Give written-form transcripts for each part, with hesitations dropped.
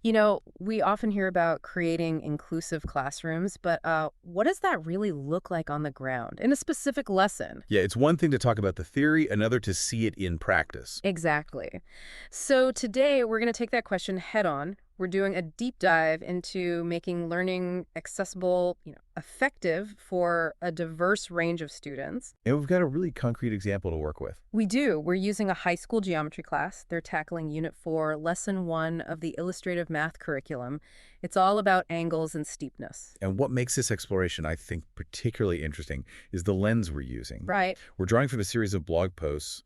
We often hear about creating inclusive classrooms, but what does that really look like on the ground in a specific lesson? Yeah, it's one thing to talk about the theory, another to see it in practice. Exactly. So today we're going to take that question head on. We're doing a deep dive into making learning accessible, effective for a diverse range of students. And we've got a really concrete example to work with. We do. We're using a high school geometry class. They're tackling Unit 4, Lesson 1 of the illustrative math curriculum. It's all about angles and steepness. And what makes this exploration, I think, particularly interesting is the lens we're using. Right. We're drawing from a series of blog posts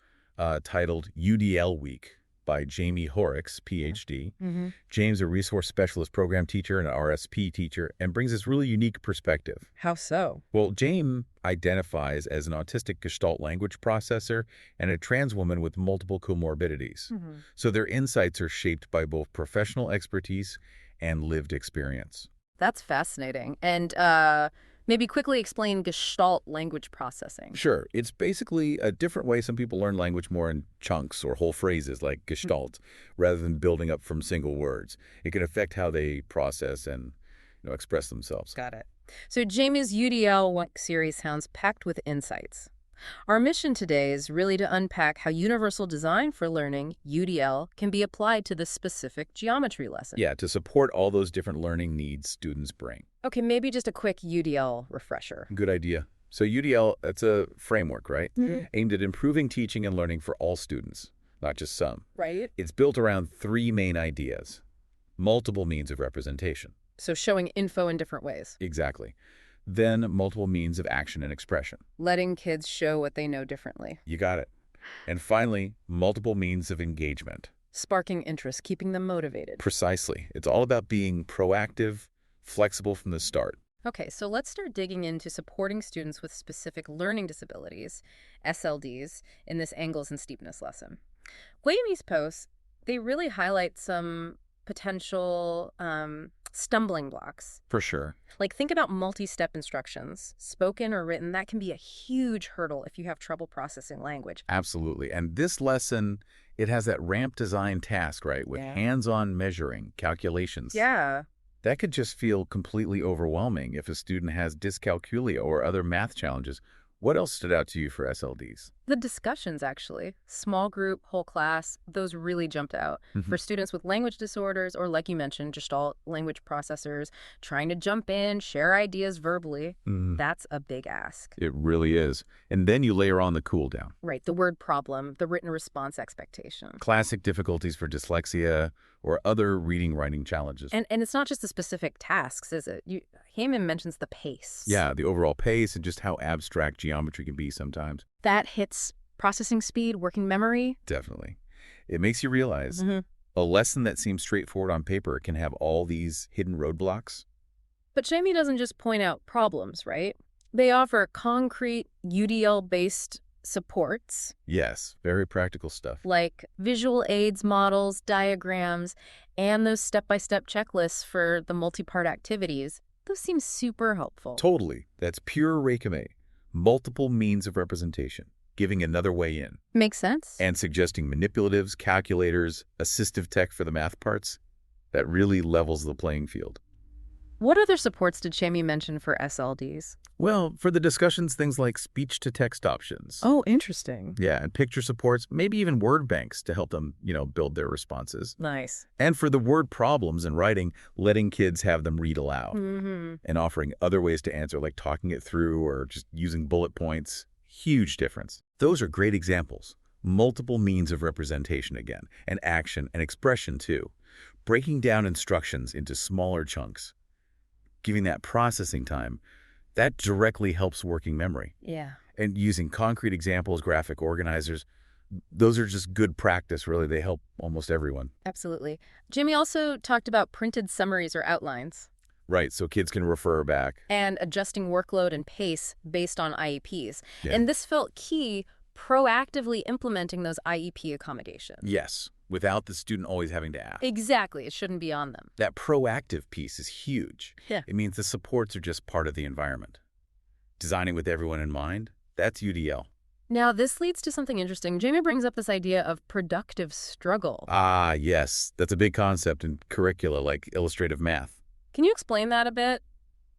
titled UDL Week by Jamie Horrocks, PhD. Mm-hmm. James, a resource specialist program teacher and an RSP teacher, and brings this really unique perspective. How so? Well, James identifies as an autistic Gestalt language processor and a trans woman with multiple comorbidities. Mm-hmm. So their insights are shaped by both professional expertise and lived experience. That's fascinating. And maybe quickly explain Gestalt language processing. Sure, it's basically a different way some people learn language more in chunks or whole phrases like Gestalt, rather than building up from single words. It can affect how they process and express themselves. Got it. So Jamie's UDL series sounds packed with insights. Our mission today is really to unpack how universal design for learning, UDL, can be applied to this specific geometry lesson. Yeah, to support all those different learning needs students bring. Okay, maybe just a quick UDL refresher. Good idea. So UDL, that's a framework, right? Mhm. Aimed at improving teaching and learning for all students, not just some. Right? It's built around three main ideas: multiple means of representation. So showing info in different ways. Exactly. Then multiple means of action and expression. Letting kids show what they know differently. You got it. And finally, multiple means of engagement. Sparking interest, keeping them motivated. Precisely. It's all about being proactive, flexible from the start. Okay, so let's start digging into supporting students with specific learning disabilities, SLDs, in this angles and steepness lesson. Guillemets posts, they really highlight some potential stumbling blocks. For sure. Like think about multi-step instructions, spoken or written. That can be a huge hurdle if you have trouble processing language. Absolutely. And this lesson, it has that ramp design task, right, with Yeah. hands-on measuring, calculations. Yeah. That could just feel completely overwhelming if a student has dyscalculia or other math challenges. What else stood out to you for SLDs? The discussions, actually, small group, whole class, those really jumped out. For students with language disorders or, like you mentioned, Gestalt language processors, trying to jump in, share ideas verbally, that's a big ask. It really is. And then you layer on the cool down. Right, the word problem, the written response expectation. Classic difficulties for dyslexia or other reading-writing challenges. And it's not just the specific tasks, is it? Heyman mentions the pace. Yeah, the overall pace and just how abstract geometry can be sometimes. That hits processing speed, working memory. Definitely. It makes you realize a lesson that seems straightforward on paper can have all these hidden roadblocks. But Jamie doesn't just point out problems, right? They offer concrete UDL-based supports Yes, very practical stuff. like visual aids, models, diagrams, and those step-by-step checklists for the multi-part activities. Those seem super helpful. Totally. That's pure Reikame. Multiple means of representation, giving another way in. Makes sense. And suggesting manipulatives, calculators, assistive tech for the math parts. That really levels the playing field. What other supports did Jamie mention for SLDs? Well, for the discussions, things like speech-to-text options. Oh, interesting. Yeah, and picture supports, maybe even word banks to help them, build their responses. Nice. And for the word problems in writing, letting kids have them read aloud. Mm-hmm. And offering other ways to answer, like talking it through or just using bullet points. Huge difference. Those are great examples. Multiple means of representation again, and action and expression too. Breaking down instructions into smaller chunks, giving that processing time, that directly helps working memory. Yeah. And using concrete examples, graphic organizers, those are just good practice, really. They help almost everyone. Absolutely. Jamie also talked about printed summaries or outlines. Right, so kids can refer back. And adjusting workload and pace based on IEPs. Yeah. And this felt key, proactively implementing those IEP accommodations. Yes, without the student always having to ask. Exactly. It shouldn't be on them. That proactive piece is huge. Yeah. It means the supports are just part of the environment. Designing with everyone in mind, that's UDL. Now, this leads to something interesting. Jamie brings up this idea of productive struggle. Ah, yes, that's a big concept in curricula like illustrative math. Can you explain that a bit?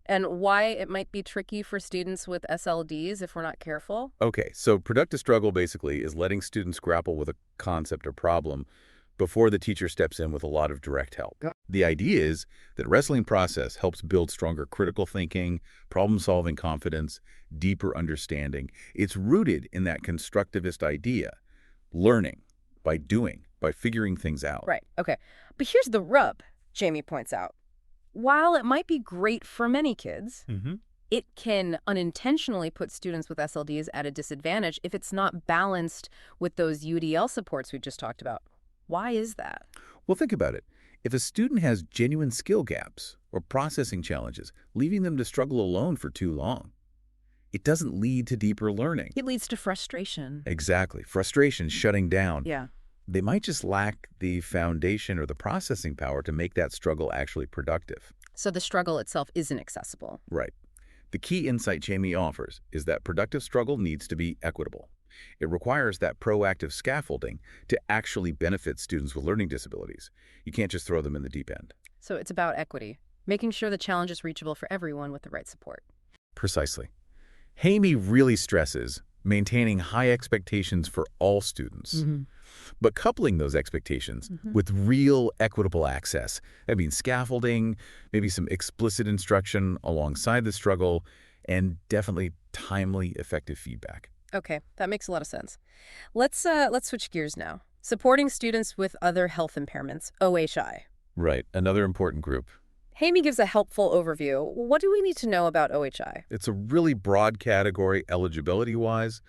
And why it might be tricky for students with SLDs if we're not careful? Okay, so productive struggle basically is letting students grapple with a concept or problem before the teacher steps in with a lot of direct help. Yeah. The idea is that wrestling process helps build stronger critical thinking, problem-solving confidence, deeper understanding. It's rooted in that constructivist idea, learning by doing, by figuring things out. Right, okay. But here's the rub, Jamie points out. While it might be great for many kids, hmm it can unintentionally put students with SLDs at a disadvantage if it's not balanced with those UDL supports we just talked about. Why is that? Well, think about it. If a student has genuine skill gaps or processing challenges, leaving them to struggle alone for too long, it doesn't lead to deeper learning. It leads to frustration. Exactly. Frustration, shutting down. Yeah. They might just lack the foundation or the processing power to make that struggle actually productive. So the struggle itself isn't accessible. Right. The key insight Jamie offers is that productive struggle needs to be equitable. It requires that proactive scaffolding to actually benefit students with learning disabilities. You can't just throw them in the deep end. So it's about equity, making sure the challenge is reachable for everyone with the right support. Precisely. Hamey really stresses maintaining high expectations for all students, but coupling those expectations with real equitable access. That means scaffolding, maybe some explicit instruction alongside the struggle, and definitely timely, effective feedback. Okay, that makes a lot of sense. Let's switch gears now. Supporting students with other health impairments, OHI. Right, another important group. Hamey gives a helpful overview. What do we need to know about OHI? It's a really broad category eligibility-wise,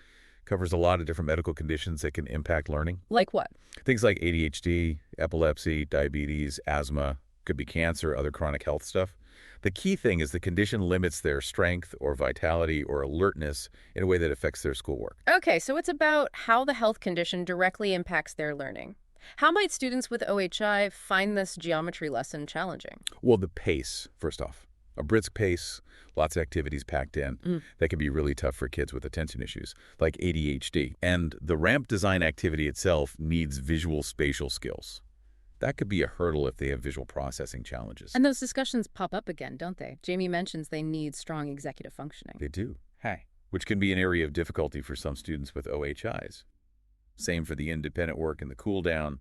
covers a lot of different medical conditions that can impact learning. Like what? Things like ADHD, epilepsy, diabetes, asthma, could be cancer, other chronic health stuff. The key thing is the condition limits their strength or vitality or alertness in a way that affects their schoolwork. Okay, so it's about how the health condition directly impacts their learning. How might students with OHI find this geometry lesson challenging? Well, the pace, first off. A brisk pace, lots of activities packed in. That can be really tough for kids with attention issues, like ADHD. And the ramp design activity itself needs visual spatial skills. That could be a hurdle if they have visual processing challenges. And those discussions pop up again, don't they? Jamie mentions they need strong executive functioning. They do. Which can be an area of difficulty for some students with OHIs. Same for the independent work and the cool down.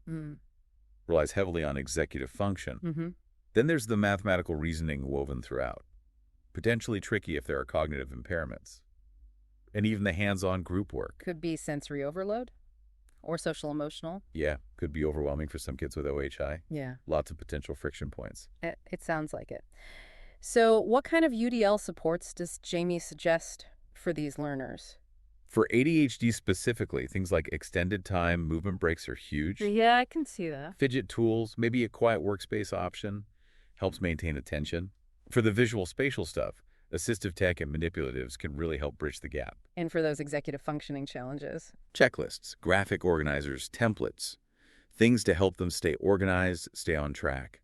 Relies heavily on executive function. Then there's the mathematical reasoning woven throughout. Potentially tricky if there are cognitive impairments. And even the hands-on group work. Could be sensory overload or social emotional. Yeah, could be overwhelming for some kids with OHI. Yeah, Lots of potential friction points. it sounds like it. So what kind of UDL supports does Jamie suggest for these learners? For ADHD specifically, things like extended time, movement breaks are huge. Yeah, I can see that. Fidget tools, maybe a quiet workspace option, helps maintain attention. For the visual spatial stuff, assistive tech and manipulatives can really help bridge the gap. And for those executive functioning challenges? Checklists, graphic organizers, templates, things to help them stay organized, stay on track.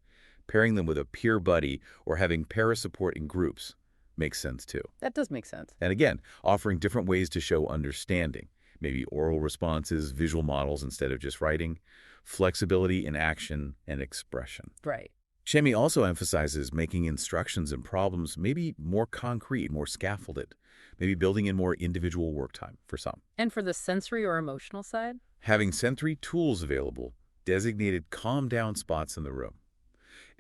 Pairing them with a peer buddy or having para-support in groups makes sense too. That does make sense. And again, offering different ways to show understanding, maybe oral responses, visual models instead of just writing, flexibility in action and expression. Right. Shemi also emphasizes making instructions and problems maybe more concrete, more scaffolded, maybe building in more individual work time for some. And for the sensory or emotional side? Having sensory tools available, designated calm-down spots in the room.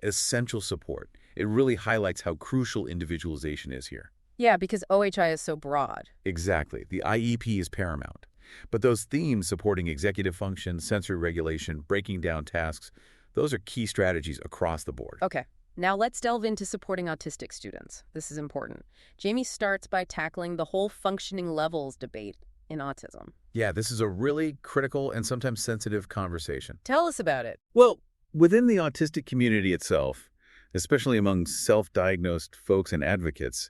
Essential support. It really highlights how crucial individualization is here. Yeah, because OHI is so broad. Exactly. The IEP is paramount. But those themes supporting executive function, sensory regulation, breaking down tasks, those are key strategies across the board. Okay, now let's delve into supporting autistic students. This is important. Jamie starts by tackling the whole functioning levels debate in autism. Yeah, this is a really critical and sometimes sensitive conversation. Tell us about it. Well, within the autistic community itself, especially among self-diagnosed folks and advocates,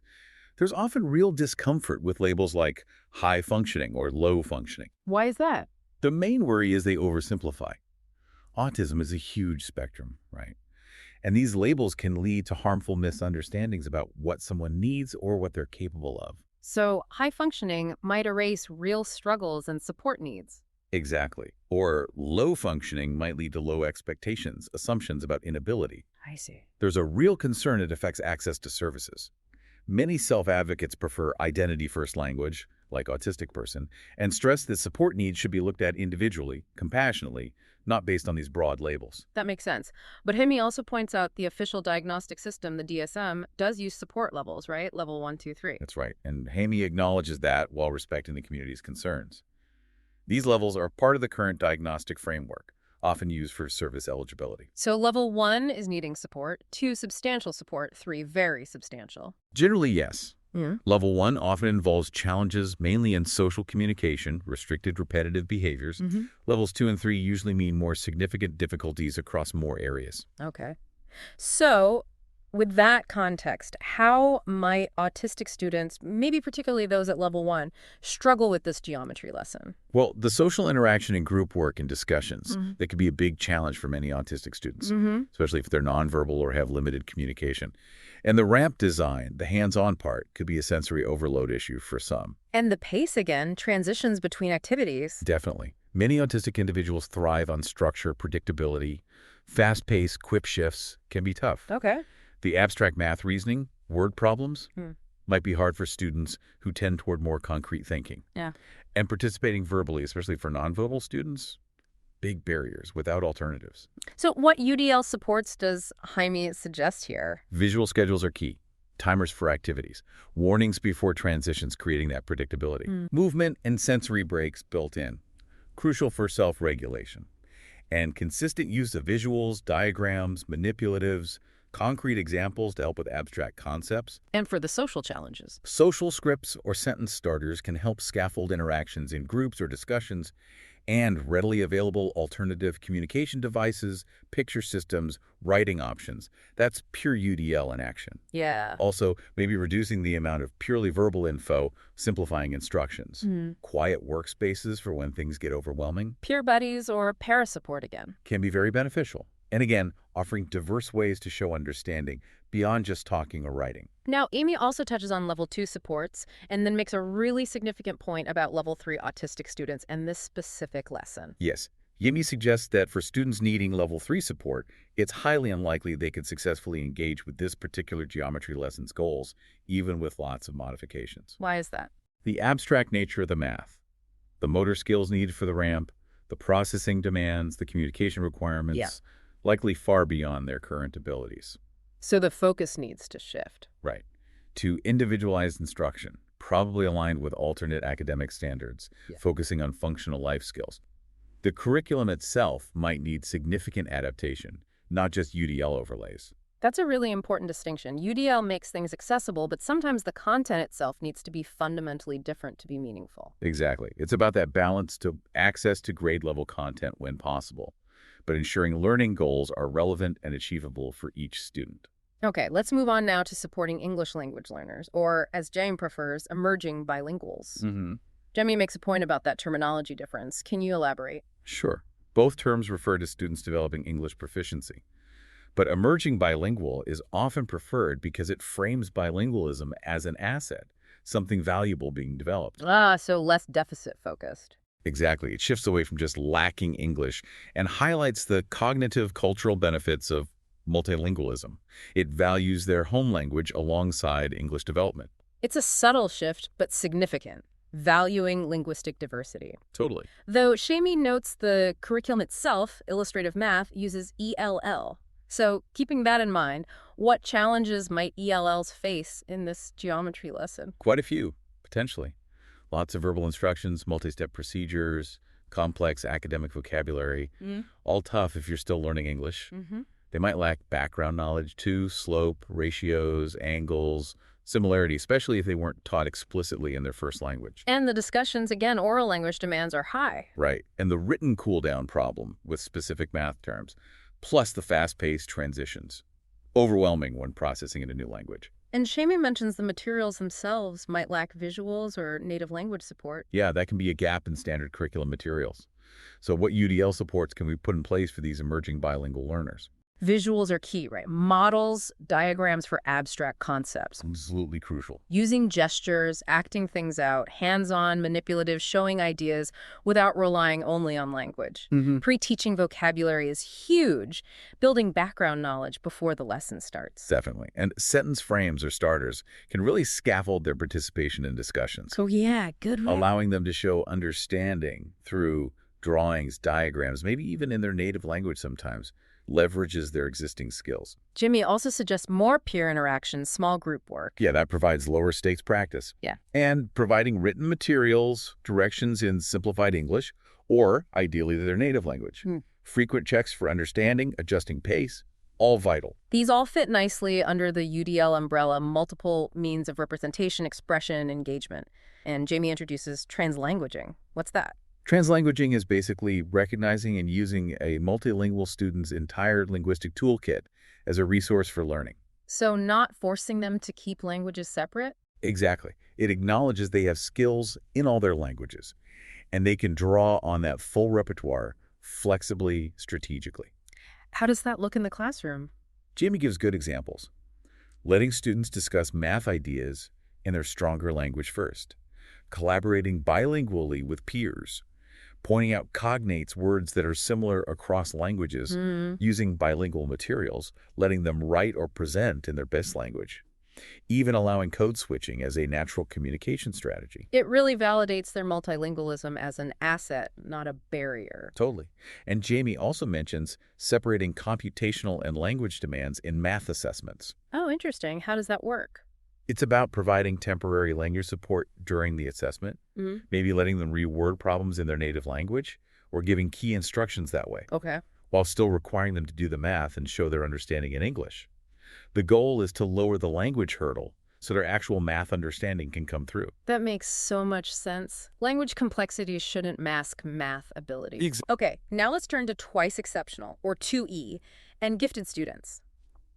there's often real discomfort with labels like high functioning or low functioning. Why is that? The main worry is they oversimplify. Autism is a huge spectrum, right? And these labels can lead to harmful misunderstandings about what someone needs or what they're capable of. So high functioning might erase real struggles and support needs. Exactly. Or low functioning might lead to low expectations, assumptions about inability. I see. There's a real concern it affects access to services. Many self-advocates prefer identity-first language, like autistic person, and stress that support needs should be looked at individually, compassionately, not based on these broad labels. That makes sense. But Himi also points out the official diagnostic system, the DSM, does use support levels, right? Level 1, 2, 3. That's right, and Hamey acknowledges that while respecting the community's concerns. These levels are part of the current diagnostic framework, often used for service eligibility. So level 1 is needing support, 2 substantial support, 3 very substantial. Generally, yes. Yeah. Level 1 often involves challenges mainly in social communication, restricted repetitive behaviors. Levels 2 and 3 usually mean more significant difficulties across more areas. Okay. So, with that context, how might autistic students, maybe particularly those at level 1, struggle with this geometry lesson? Well, the social interaction and group work and discussions, that could be a big challenge for many autistic students, especially if they're nonverbal or have limited communication. And the ramp design, the hands-on part, could be a sensory overload issue for some. And the pace again, transitions between activities. Definitely. Many autistic individuals thrive on structure, predictability. Fast-paced, quick shifts can be tough. Okay. The abstract math reasoning, word problems, might be hard for students who tend toward more concrete thinking. Yeah. And participating verbally, especially for nonverbal students, big barriers without alternatives. So what UDL supports does Jaime suggest here? Visual schedules are key. Timers for activities. Warnings before transitions, creating that predictability. Movement and sensory breaks built in. Crucial for self-regulation. And consistent use of visuals, diagrams, manipulatives, concrete examples to help with abstract concepts. And for the social challenges. Social scripts or sentence starters can help scaffold interactions in groups or discussions, and readily available alternative communication devices, picture systems, writing options. That's pure UDL in action. Yeah. Also, maybe reducing the amount of purely verbal info, simplifying instructions. Quiet workspaces for when things get overwhelming Peer buddies or para support again. can be very beneficial. And again, offering diverse ways to show understanding beyond just talking or writing. Now, Amy also touches on level 2 supports and then makes a really significant point about level 3 autistic students and this specific lesson. Yes, Yimi suggests that for students needing level 3 support, it's highly unlikely they could successfully engage with this particular geometry lesson's goals, even with lots of modifications. Why is that? The abstract nature of the math, the motor skills needed for the ramp, the processing demands, the communication requirements, likely far beyond their current abilities. So the focus needs to shift. Right. To individualized instruction, probably aligned with alternate academic standards, focusing on functional life skills. The curriculum itself might need significant adaptation, not just UDL overlays. That's a really important distinction. UDL makes things accessible, but sometimes the content itself needs to be fundamentally different to be meaningful. Exactly. It's about that balance to access to grade-level content when possible, but ensuring learning goals are relevant and achievable for each student. Okay, let's move on now to supporting English language learners, or as James prefers, emerging bilinguals. Jamie makes a point about that terminology difference. Can you elaborate? Sure. Both terms refer to students developing English proficiency. But emerging bilingual is often preferred because it frames bilingualism as an asset, something valuable being developed. So less deficit-focused. Exactly. It shifts away from just lacking English and highlights the cognitive cultural benefits of multilingualism. It values their home language alongside English development. It's a subtle shift, but significant, valuing linguistic diversity. Totally. Though Shamie notes the curriculum itself, illustrative math, uses ELL. So keeping that in mind, what challenges might ELLs face in this geometry lesson? Quite a few, potentially. Lots of verbal instructions, multi-step procedures, complex academic vocabulary, all tough if you're still learning English. They might lack background knowledge too, slope, ratios, angles, similarity, especially if they weren't taught explicitly in their first language. And the discussions, again, oral language demands are high. Right. And the written cooldown problem with specific math terms, plus the fast-paced transitions. Overwhelming when processing in a new language. And Shamie mentions the materials themselves might lack visuals or native language support. Yeah, that can be a gap in standard curriculum materials. So what UDL supports can we put in place for these emerging bilingual learners? Visuals are key, right? Models, diagrams for abstract concepts. Absolutely crucial. Using gestures, acting things out, hands-on, manipulative, showing ideas without relying only on language. Hmm. Pre-teaching vocabulary is huge, building background knowledge before the lesson starts. Definitely. And sentence frames or starters can really scaffold their participation in discussions, Oh yeah, good one. allowing them to show understanding through drawings, diagrams, maybe even in their native language sometimes, leverages their existing skills. Jimmy also suggests more peer interaction, small group work. Yeah, that provides lower stakes practice. Yeah. And providing written materials, directions in simplified English, or ideally their native language. Hmm. Frequent checks for understanding, adjusting pace, all vital. These all fit nicely under the UDL umbrella, multiple means of representation, expression, engagement. And Jamie introduces translanguaging. What's that? Translanguaging is basically recognizing and using a multilingual student's entire linguistic toolkit as a resource for learning. So not forcing them to keep languages separate? Exactly. It acknowledges they have skills in all their languages, and they can draw on that full repertoire flexibly, strategically. How does that look in the classroom? Jamie gives good examples, letting students discuss math ideas in their stronger language first, collaborating bilingually with peers, pointing out cognates, words that are similar across languages, using bilingual materials, letting them write or present in their best language, even allowing code switching as a natural communication strategy. It really validates their multilingualism as an asset, not a barrier. Totally. And Jamie also mentions separating computational and language demands in math assessments. Oh, interesting. How does that work? It's about providing temporary language support during the assessment, maybe letting them reword problems in their native language, or giving key instructions that way, Okay. while still requiring them to do the math and show their understanding in English. The goal is to lower the language hurdle so their actual math understanding can come through. That makes so much sense. Language complexity shouldn't mask math ability. Okay, now let's turn to twice exceptional, or 2E, and gifted students.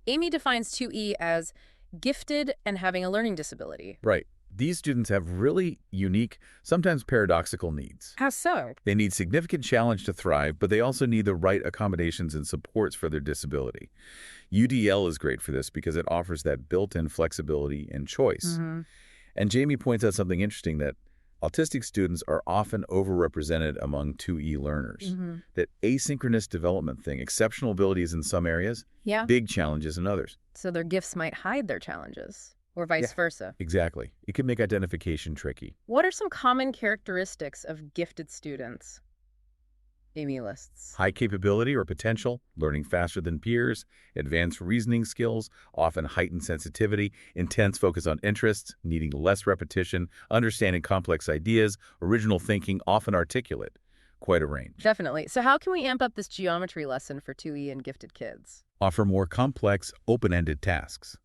Amy defines 2E as gifted and having a learning disability. Right. These students have really unique, sometimes paradoxical needs. How so? They need significant challenge to thrive, but they also need the right accommodations and supports for their disability. UDL is great for this because it offers that built-in flexibility and choice. And Jamie points out something interesting, that autistic students are often overrepresented among 2E learners. That asynchronous development thing, exceptional abilities in some areas, Yeah. big challenges in others. So their gifts might hide their challenges, or vice versa. Exactly. It can make identification tricky. What are some common characteristics of gifted students? Amy lists. High capability or potential, learning faster than peers, advanced reasoning skills, often heightened sensitivity, intense focus on interests, needing less repetition, understanding complex ideas, original thinking, often articulate. Quite a range. Definitely. So how can we amp up this geometry lesson for 2E and gifted kids? Offer more complex, open-ended tasks.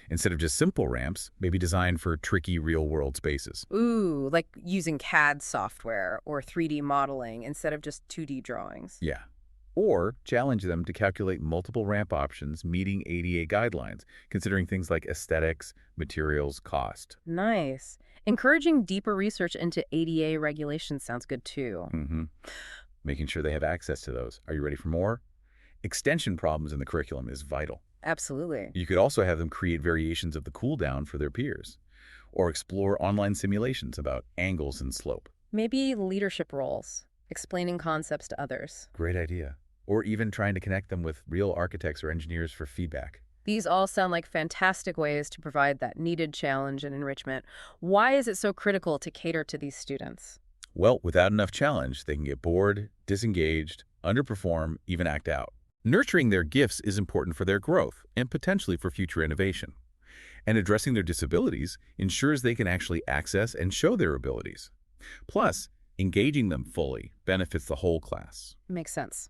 Instead of just simple ramps, maybe designed for tricky real-world spaces. Ooh, like using CAD software or 3D modeling instead of just 2D drawings. Yeah. Or challenge them to calculate multiple ramp options meeting ADA guidelines, considering things like aesthetics, materials, cost. Nice. Encouraging deeper research into ADA regulations sounds good too. Making sure they have access to those. Are you ready for more? Extension problems in the curriculum is vital. Absolutely. You could also have them create variations of the cool down for their peers, or explore online simulations about angles and slope. Maybe leadership roles, explaining concepts to others. Great idea. Or even trying to connect them with real architects or engineers for feedback. These all sound like fantastic ways to provide that needed challenge and enrichment. Why is it so critical to cater to these students? Well, without enough challenge, they can get bored, disengaged, underperform, even act out. Nurturing their gifts is important for their growth and potentially for future innovation. And addressing their disabilities ensures they can actually access and show their abilities. Plus, engaging them fully benefits the whole class. Makes sense.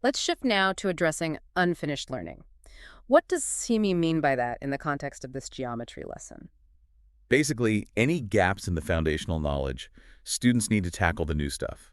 Let's shift now to addressing unfinished learning. What does Simi mean by that in the context of this geometry lesson? Basically, any gaps in the foundational knowledge, students need to tackle the new stuff.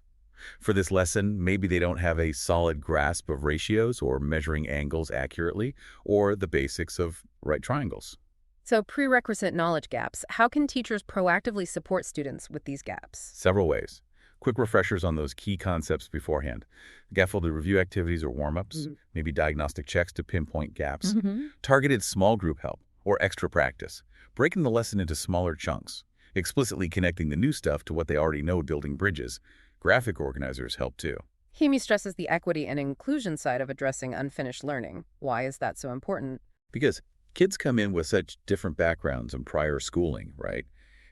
For this lesson, maybe they don't have a solid grasp of ratios or measuring angles accurately, or the basics of right triangles. So prerequisite knowledge gaps. How can teachers proactively support students with these gaps? Several ways. Quick refreshers on those key concepts beforehand. Scaffolded review activities or warm-ups, maybe diagnostic checks to pinpoint gaps. Mm-hmm. Targeted small group help or extra practice. Breaking the lesson into smaller chunks. Explicitly connecting the new stuff to what they already know, building bridges. Graphic organizers help too. Hemi stresses the equity and inclusion side of addressing unfinished learning. Why is that so important? Because kids come in with such different backgrounds and prior schooling, right?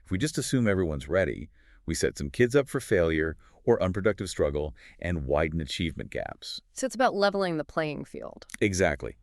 If we just assume everyone's ready, we set some kids up for failure or unproductive struggle and widen achievement gaps. So it's about leveling the playing field. Exactly.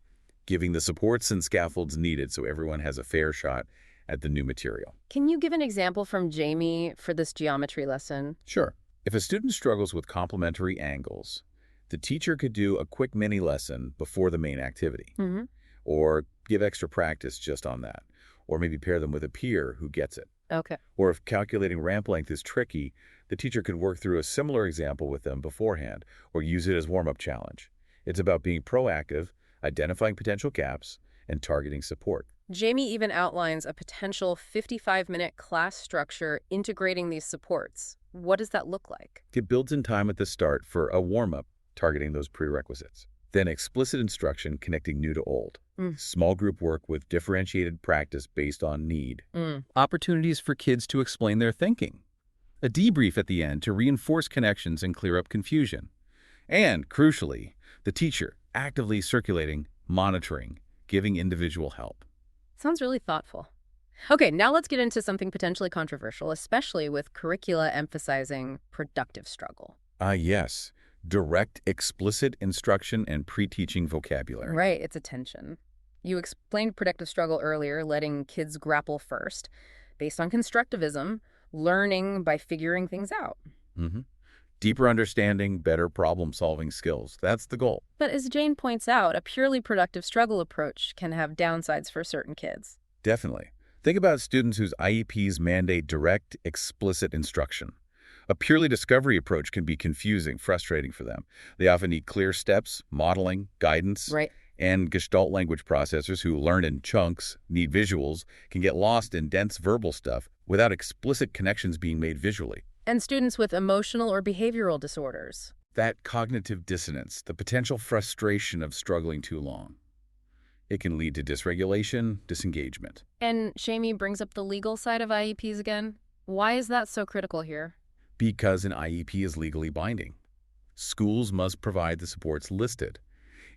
Giving the supports and scaffolds needed so everyone has a fair shot at the new material. Can you give an example from Jamie for this geometry lesson? Sure. If a student struggles with complementary angles, the teacher could do a quick mini lesson before the main activity, Mm-hmm. or give extra practice just on that, or maybe pair them with a peer who gets it. Okay. Or if calculating ramp length is tricky, the teacher could work through a similar example with them beforehand or use it as warm-up challenge. It's about being proactive, identifying potential gaps, and targeting support. Jamie even outlines a potential 55-minute class structure integrating these supports. What does that look like? It builds in time at the start for a warm-up targeting those prerequisites. Then explicit instruction connecting new to old. Small group work with differentiated practice based on need. Opportunities for kids to explain their thinking. A debrief at the end to reinforce connections and clear up confusion. And, crucially, the teacher actively circulating, monitoring, giving individual help. Sounds really thoughtful. Okay, now let's get into something potentially controversial, especially with curricula emphasizing productive struggle. Yes. Direct, explicit instruction and pre-teaching vocabulary. Right, it's a tension. You explained productive struggle earlier, letting kids grapple first, based on constructivism, learning by figuring things out. Deeper understanding, better problem-solving skills. That's the goal. But as Jane points out, a purely productive struggle approach can have downsides for certain kids. Definitely. Think about students whose IEPs mandate direct, explicit instruction. A purely discovery approach can be confusing, frustrating for them. They often need clear steps, modeling, guidance, Right. and Gestalt language processors who learn in chunks, need visuals, can get lost in dense verbal stuff without explicit connections being made visually. And students with emotional or behavioral disorders. That cognitive dissonance, the potential frustration of struggling too long. It can lead to dysregulation, disengagement. And Jamie brings up the legal side of IEPs again. Why is that so critical here? Because an IEP is legally binding. Schools must provide the supports listed.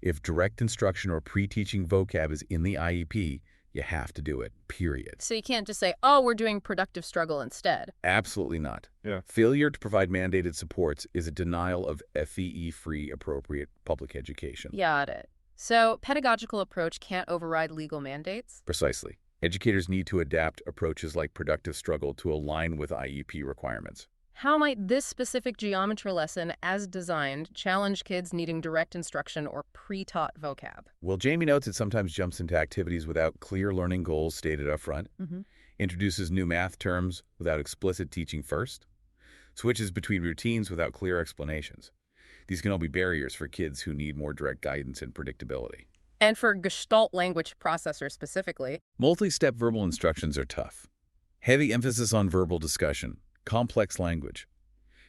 If direct instruction or pre-teaching vocab is in the IEP, you have to do it, period. So you can't just say, oh, we're doing productive struggle instead. Absolutely not. Yeah. Failure to provide mandated supports is a denial of FEE-free appropriate public education. Got it. So pedagogical approach can't override legal mandates? Precisely. Educators need to adapt approaches like productive struggle to align with IEP requirements. How might this specific geometry lesson, as designed, challenge kids needing direct instruction or pre-taught vocab? Well, Jamie notes it sometimes jumps into activities without clear learning goals stated up front, introduces new math terms without explicit teaching first, switches between routines without clear explanations. These can all be barriers for kids who need more direct guidance and predictability. And for Gestalt language processors specifically. Multi-step verbal instructions are tough. Heavy emphasis on verbal discussion, complex language.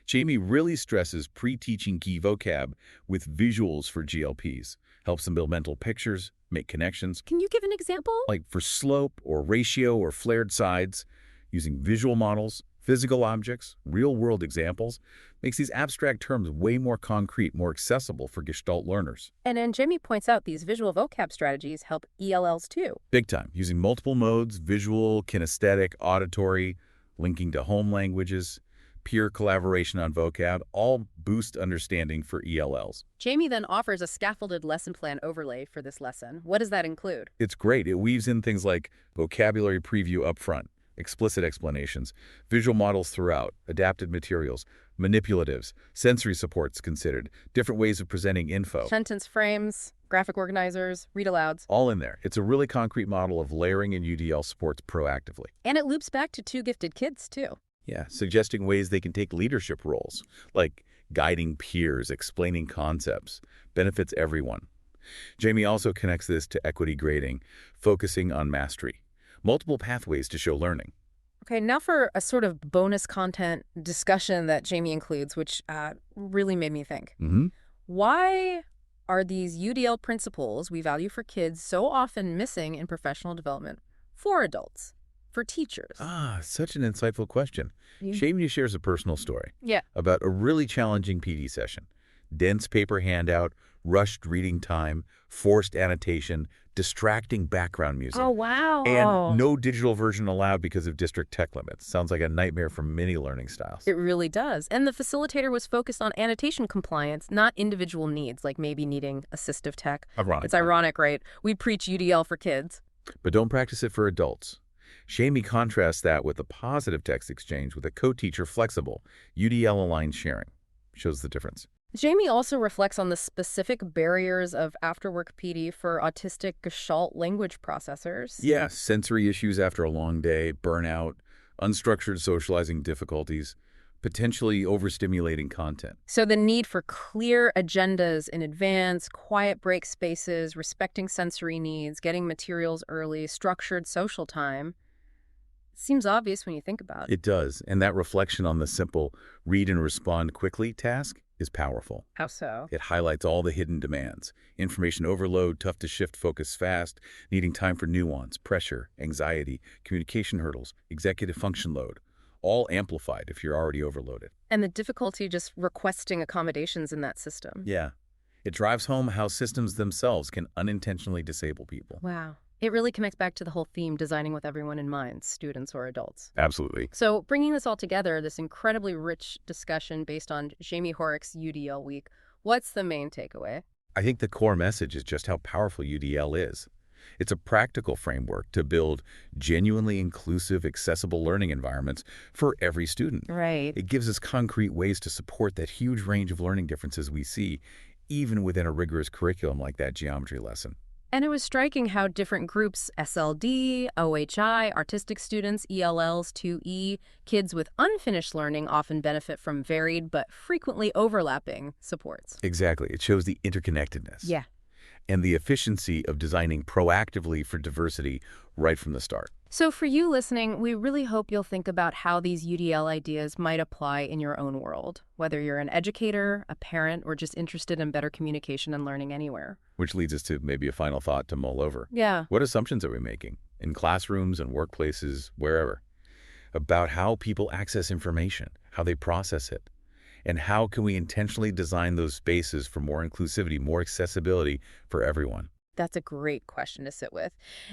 Jamie really stresses pre-teaching key vocab with visuals for GLPs, helps them build mental pictures, make connections, Can you give an example? like for slope or ratio or flared sides, using visual models, physical objects, real-world examples, makes these abstract terms way more concrete, more accessible for Gestalt learners. And then Jamie points out these visual vocab strategies help ELLs too. Big time, using multiple modes, visual, kinesthetic, auditory, linking to home languages, peer collaboration on vocab, all boost understanding for ELLs. Jamie then offers a scaffolded lesson plan overlay for this lesson. What does that include? It's great. It weaves in things like vocabulary preview up front, explicit explanations, visual models throughout, adapted materials, manipulatives, sensory supports considered, different ways of presenting info. Sentence frames, graphic organizers, read-alouds. All in there. It's a really concrete model of layering in UDL supports proactively. And it loops back to two gifted kids too. Yeah, suggesting ways they can take leadership roles, like guiding peers, explaining concepts, benefits everyone. Jamie also connects this to equity grading, focusing on mastery. Multiple pathways to show learning. Okay, now for a sort of bonus content discussion that Jamie includes, which really made me think. Hmm. Why are these UDL principles we value for kids so often missing in professional development for adults, for teachers? Ah, such an insightful question. You- Shamey shares a personal story Yeah. about a really challenging PD session. Dense paper handout, rushed reading time, forced annotation, distracting background Oh, music, and wow. no digital version allowed because of district tech limits. Sounds like a nightmare for many learning styles. It really does. And the facilitator was focused on annotation compliance, not individual needs, like maybe needing assistive tech. Ironic. It's ironic, right? We preach UDL for kids. But don't practice it for adults. Shamey contrasts that with a positive text exchange with a co-teacher flexible, UDL-aligned sharing. Shows the difference. Jamie also reflects on the specific barriers of after-work PD for autistic Gestalt language processors. Yeah, sensory issues after a long day, burnout, unstructured socializing difficulties, potentially overstimulating content. So the need for clear agendas in advance, quiet break spaces, respecting sensory needs, getting materials early, structured social time, seems obvious when you think about it. It does, and that reflection on the simple read and respond quickly task is powerful. How so? It highlights all the hidden demands. Information overload, tough to shift focus fast, needing time for nuance, pressure, anxiety, communication hurdles, executive function load, all amplified if you're already overloaded. And the difficulty just requesting accommodations in that system. Yeah. It drives home how systems themselves can unintentionally disable people. Wow. It really connects back to the whole theme, designing with everyone in mind, students or adults. Absolutely. So bringing this all together, this incredibly rich discussion based on Jamie Horrocks' UDL week, what's the main takeaway? I think the core message is just how powerful UDL is. It's a practical framework to build genuinely inclusive, accessible learning environments for every student. Right. It gives us concrete ways to support that huge range of learning differences we see, even within a rigorous curriculum like that geometry lesson. And it was striking how different groups, SLD, OHI, artistic students, ELLs, 2E, kids with unfinished learning often benefit from varied but frequently overlapping supports. Exactly. It shows the interconnectedness Yeah. and the efficiency of designing proactively for diversity right from the start. So for you listening, we really hope you'll think about how these UDL ideas might apply in your own world, whether you're an educator, a parent, or just interested in better communication and learning anywhere. Which leads us to maybe a final thought to mull over. Yeah. What assumptions are we making in classrooms and workplaces, wherever, about how people access information, how they process it, and how can we intentionally design those spaces for more inclusivity, more accessibility for everyone? That's a great question to sit with.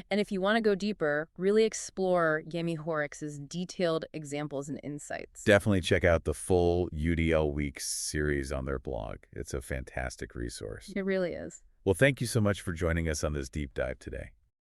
And if you want to go deeper, really explore Yemi Horrocks' detailed examples and insights. Definitely check out the full UDL Weeks series on their blog. It's a fantastic resource. It really is. Well, thank you so much for joining us on this deep dive today.